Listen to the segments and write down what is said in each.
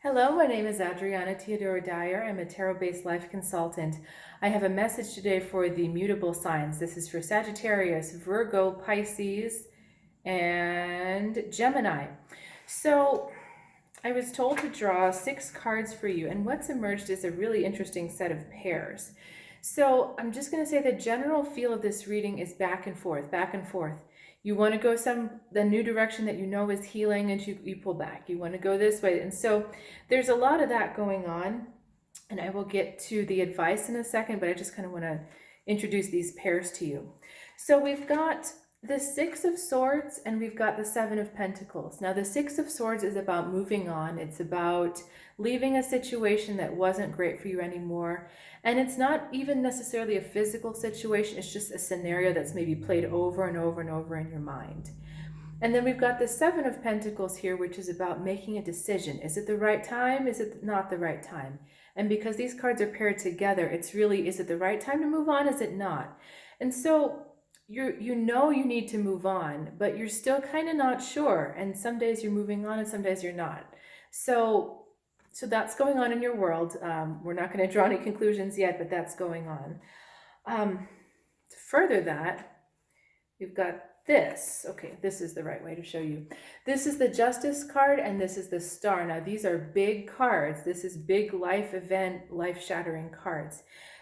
Hello, my name is Adriana Teodoro-Dier. I'm a tarot-based life consultant. I have a message today for the mutable signs. This is for Sagittarius, Virgo, Pisces, and Gemini. So I was told to draw 6 cards for you, and what's emerged is a really interesting set of pairs. So I'm just going to say the general feel of this reading is back and forth, back and forth. You want to go the new direction that you know is healing, and you pull back. You want to go this way. And so there's a lot of that going on, and I will get to the advice in a second, but I just kind of want to introduce these pairs to you. So we've got the Six of Swords and we've got the Seven of Pentacles. Now the Six of Swords is about moving on. It's about leaving a situation that wasn't great for you anymore. And it's not even necessarily a physical situation. It's just a scenario that's maybe played over and over and over in your mind. And then we've got the Seven of Pentacles here, which is about making a decision. Is it the right time? Is it not the right time? And because these cards are paired together, it's really, is it the right time to move on? Is it not? And so you know you need to move on, but you're still kind of not sure. And some days you're moving on and some days you're not. So that's going on in your world. We're not going to draw any conclusions yet, but that's going on. To further that, we've got this. Okay, this is the right way to show you. This is the Justice card and this is the Star. Now these are big cards. This is big life event, life-shattering cards.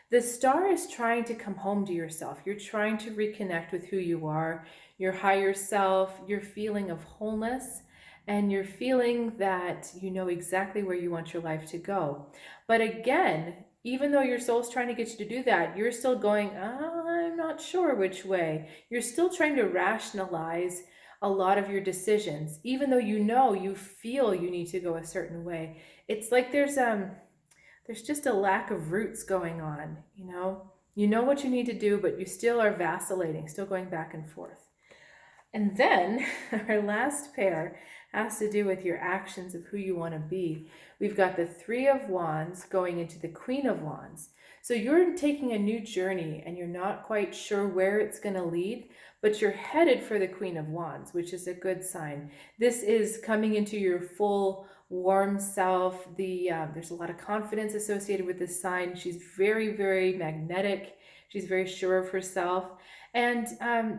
The Star is trying to come home to yourself. You're trying to reconnect with who you are, your higher self, your feeling of wholeness, and you're feeling that you know exactly where you want your life to go. But again, even though your soul's trying to get you to do that, you're still going, I'm not sure which way. You're still trying to rationalize a lot of your decisions, even though you feel you need to go a certain way. It's like there's just a lack of roots going on, You know what you need to do, but you still are vacillating, still going back and forth. And then our last pair has to do with your actions of who you want to be. We've got the Three of Wands going into the Queen of Wands. So you're taking a new journey and you're not quite sure where it's going to lead, but you're headed for the Queen of Wands, which is a good sign. This is coming into your full warm self. There's a lot of confidence associated with this sign. She's very, very magnetic. She's very sure of herself. And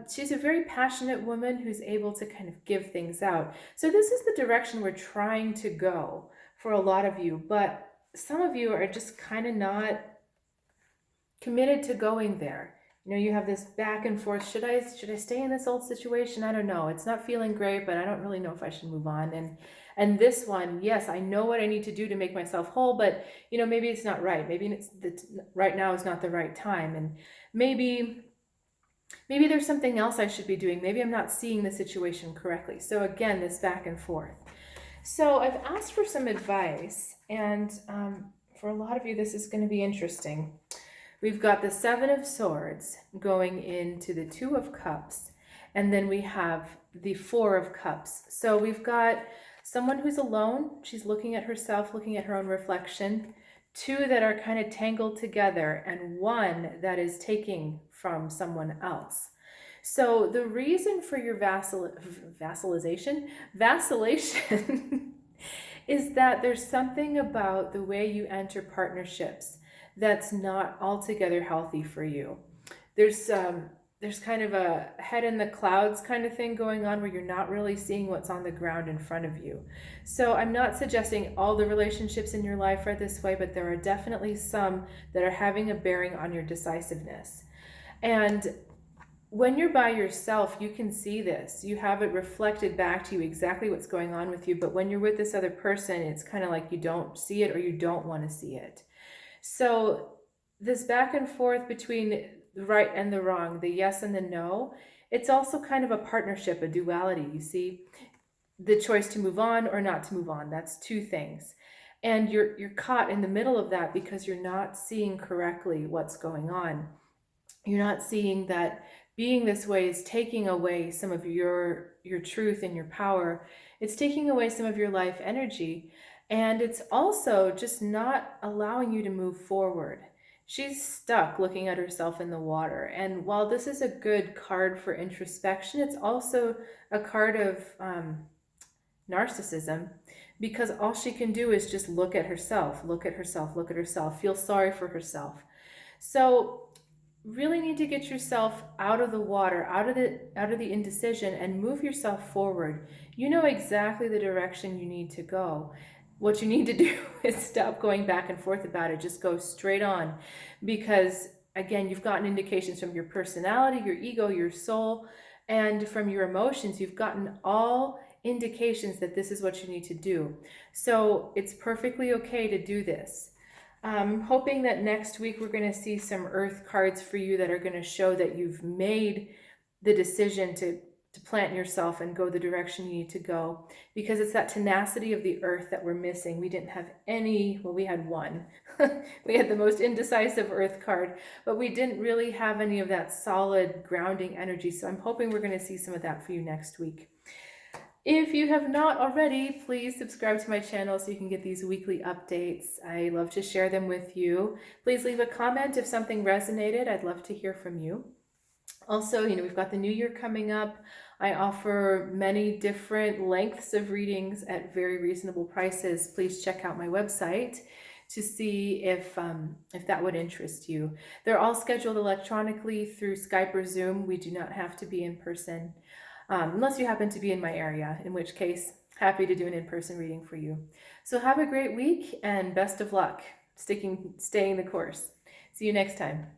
she's a very passionate woman who's able to kind of give things out. So this is the direction we're trying to go for a lot of you. But some of you are just kind of not committed to going there. You have this back and forth. Should I stay in this old situation? I don't know. It's not feeling great, but I don't really know if I should move on. And this one, yes, I know what I need to do to make myself whole, but maybe it's not right. Maybe right now is not the right time. And maybe there's something else I should be doing. Maybe I'm not seeing the situation correctly. So again, this back and forth. So I've asked for some advice, and for a lot of you, this is going to be interesting. We've got the Seven of Swords going into the Two of Cups, and then we have the Four of Cups. So we've got someone who's alone. She's looking at herself, looking at her own reflection. Two that are kind of tangled together, and one that is taking from someone else. So the reason for your vacillation is that there's something about the way you enter partnerships that's not altogether healthy for you. There's kind of a head in the clouds kind of thing going on where you're not really seeing what's on the ground in front of you. So I'm not suggesting all the relationships in your life are this way, but there are definitely some that are having a bearing on your decisiveness. And when you're by yourself, you can see this. You have it reflected back to you exactly what's going on with you. But when you're with this other person, it's kind of like you don't see it or you don't want to see it. So this back and forth between the right and the wrong, the yes and the no, it's also kind of a partnership, a duality. You see, the choice to move on or not to move on, that's two things. And you're caught in the middle of that because you're not seeing correctly what's going on. You're not seeing that being this way is taking away some of your truth and your power. It's taking away some of your life energy. And it's also just not allowing you to move forward. She's stuck looking at herself in the water. And while this is a good card for introspection, it's also a card of narcissism, because all she can do is just look at herself, look at herself, look at herself, feel sorry for herself. So really need to get yourself out of the water, out of the indecision, and move yourself forward. You know exactly the direction you need to go. What you need to do is stop going back and forth about it. Just go straight on, because again, you've gotten indications from your personality, your ego, your soul, and from your emotions. You've gotten all indications that this is what you need to do. So it's perfectly okay to do this. Hoping that next week we're going to see some earth cards for you that are going to show that you've made the decision to plant yourself and go the direction you need to go, because it's that tenacity of the earth that we're missing. We didn't have any, well, we had one. We had the most indecisive earth card, but we didn't really have any of that solid grounding energy. So I'm hoping we're going to see some of that for you next week. If you have not already, please subscribe to my channel so you can get these weekly updates. I love to share them with you. Please leave a comment if something resonated. I'd love to hear from you. Also, we've got the new year coming up. I offer many different lengths of readings at very reasonable prices. Please check out my website to see if that would interest you. They're all scheduled electronically through Skype or Zoom. We do not have to be in person. Unless you happen to be in my area, in which case, happy to do an in-person reading for you. So have a great week and best of luck staying the course. See you next time.